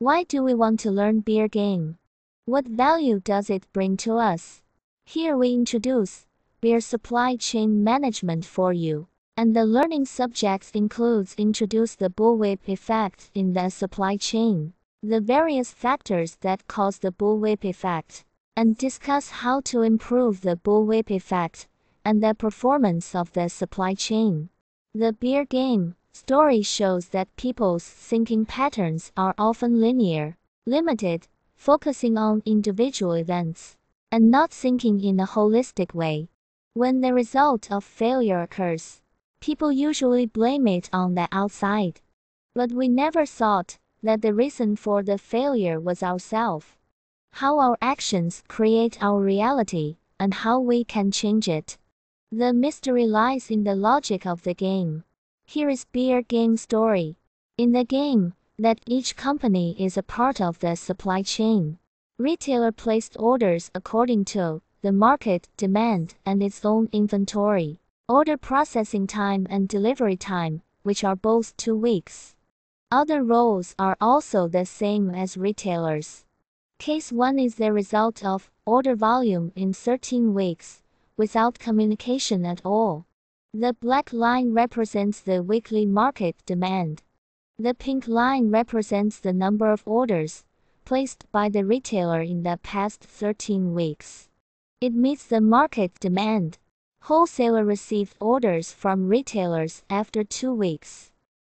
Why do we want to learn beer game? What value does it bring to us? Here we introduce beer supply chain management for you. And the learning subjects includes introduce the bullwhip effect in the supply chain, the various factors that cause the bullwhip effect, and discuss how to improve the bullwhip effect and the performance of the supply chain. The beer game story shows that people's thinking patterns are often linear, limited, focusing on individual events, and not thinking in a holistic way. When the result of failure occurs, people usually blame it on the outside. But we never thought that the reason for the failure was ourselves. How our actions create our reality, and how we can change it. The mystery lies in the logic of the game. Here is beer game story. In the game, that each company is a part of the supply chain. Retailer placed orders according to the market demand and its own inventory, order processing time and delivery time, which are both 2 weeks. Other roles are also the same as retailers. Case 1 is the result of order volume in 13 weeks, without communication at all. The black line represents the weekly market demand. The pink line represents the number of orders placed by the retailer in the past 13 weeks. It meets the market demand. Wholesaler received orders from retailers after 2 weeks.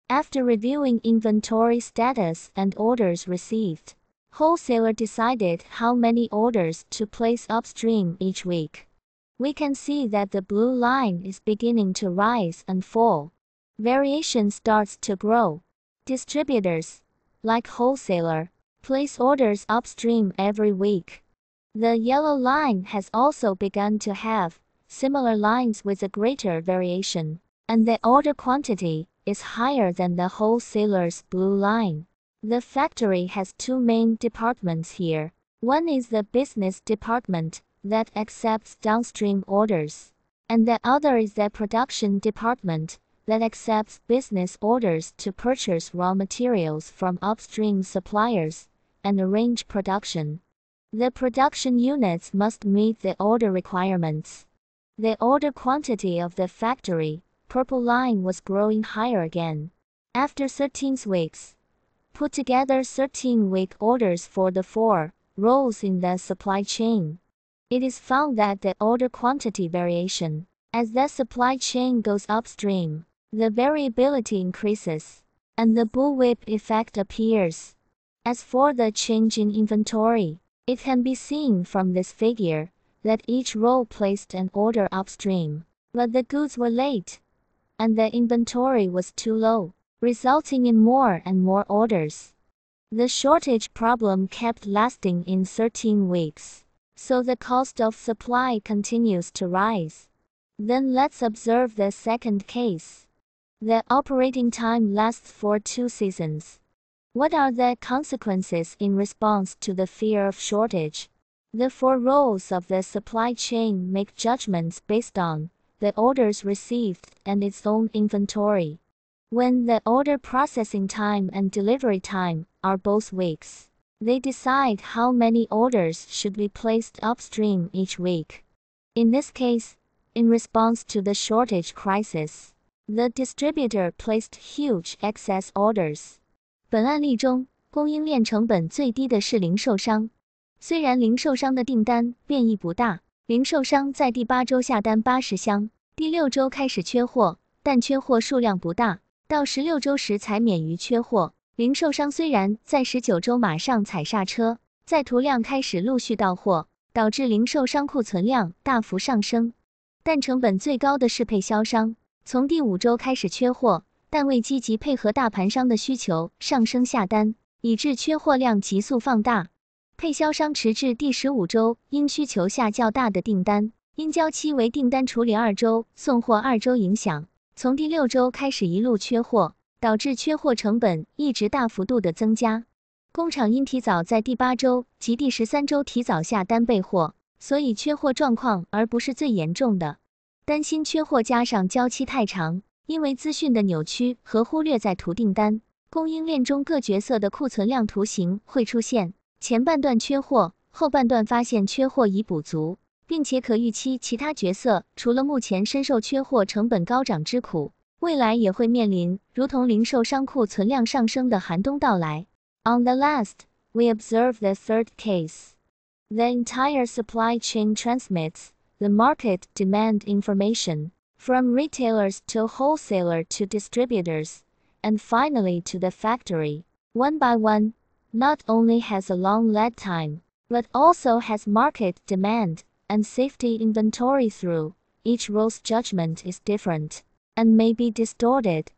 After reviewing inventory status and orders received, wholesaler decided how many orders to place upstream each week. We can see that the blue line is beginning to rise and fall. Variation starts to grow. Distributors, like wholesaler, place orders upstream every week. The yellow line has also begun to have similar lines with a greater variation, and the order quantity is higher than the wholesaler's blue line. The factory has 2 main departments here. One is the business department that accepts downstream orders, and the other is the production department that accepts business orders to purchase raw materials from upstream suppliers and arrange production. The production units must meet the order requirements. The order quantity of the factory, purple line, was growing higher again. After 13 weeks, put together 13-week orders for the 4 roles in the supply chain. It is found that the order quantity variation, as the supply chain goes upstream, the variability increases, and the bullwhip effect appears. As for the change in inventory, it can be seen from this figure that each role placed an order upstream, but the goods were late, and the inventory was too low, resulting in more and more orders. The shortage problem kept lasting in 13 weeks. So the cost of supply continues to rise. Then let's observe the second case. The operating time lasts for 2 seasons. What are the consequences in response to the fear of shortage? The 4 roles of the supply chain make judgments based on the orders received and its own inventory. When the order processing time and delivery time are both weeks, they decide how many orders should be placed upstream each week. In this case, in response to the shortage crisis, the distributor placed huge excess orders. 本案例中，供应链成本最低的是零售商。虽然零售商的订单变异不大，零售商在第8周下单80箱，第6周开始缺货，但缺货数量不大，到16周时才免于缺货。零售商虽然在19周马上踩刹车，在图量开始陆续到货，导致零售商库存量大幅上升，但成本最高的是配销商，从第5周开始缺货，但未积极配合大盘商的需求上升下单，以致缺货量急速放大。配销商迟至第15周，因需求下较大的订单，因交期为订单处理2周，送货2周影响，从第6周开始一路缺货，导致缺货成本一直大幅度的增加。工厂因提早在第8周及第13周提早下单备货，所以缺货状况而不是最严重的。担心缺货加上交期太长，因为资讯的扭曲和忽略在途订单，供应链中各角色的库存量图形会出现前半段缺货，后半段发现缺货已补足，并且可预期其他角色除了目前深受缺货成本高涨之苦，未来也会面临如同零售商库存量上升的寒冬到来。On the last, we observe the third case. The entire supply chain transmits the market demand information from retailers to wholesaler to distributors, and finally to the factory. One by one, not only has a long lead time, but also has market demand and safety inventory through. Each role's judgment is different and may be distorted.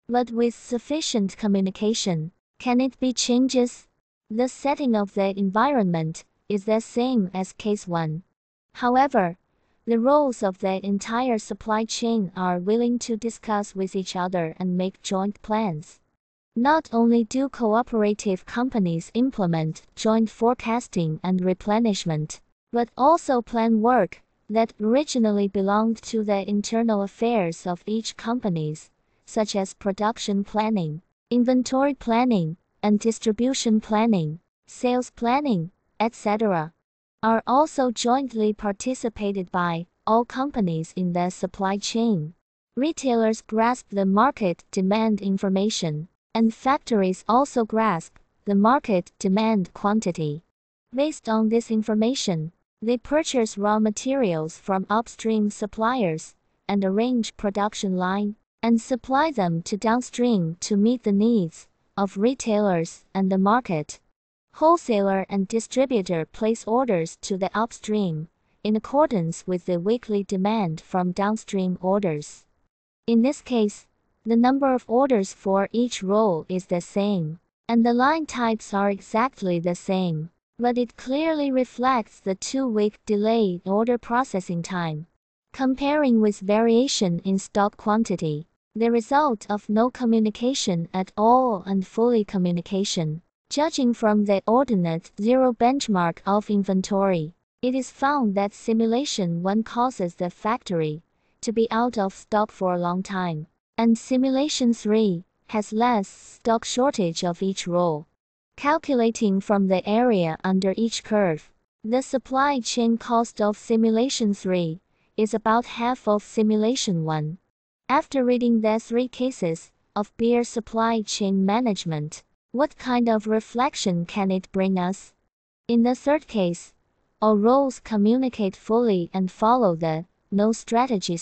But with sufficient communication, can it be changes? The setting of the environment is the same as case 1. However, the roles of the entire supply chain are willing to discuss with each other and make joint plans. Not only do cooperative companies implement joint forecasting and replenishment, but also plan work that originally belonged to the internal affairs of each companies, such as production planning, inventory planning, and distribution planning, sales planning, etc., are also jointly participated by all companies in the supply chain. Retailers grasp the market demand information, and factories also grasp the market demand quantity. Based on this information, they purchase raw materials from upstream suppliers and arrange production line and supply them to downstream to meet the needs of retailers and the market. Wholesaler and distributor place orders to the upstream in accordance with the weekly demand from downstream orders. In this case, the number of orders for each role is the same, and the line types are exactly the same, but it clearly reflects the 2-week delay in order processing time. Comparing with variation in stock quantity, the result of no communication at all and fully communication. Judging from the ordinate zero benchmark of inventory, it is found that simulation 1 causes the factory to be out of stock for a long time, and simulation 3 has less stock shortage of each role. Calculating from the area under each curve, the supply chain cost of simulation 3 is about half of simulation 1. After reading the 3 cases of beer supply chain management, what kind of reflection can it bring us? In the third case, all roles communicate fully and follow the no strategy.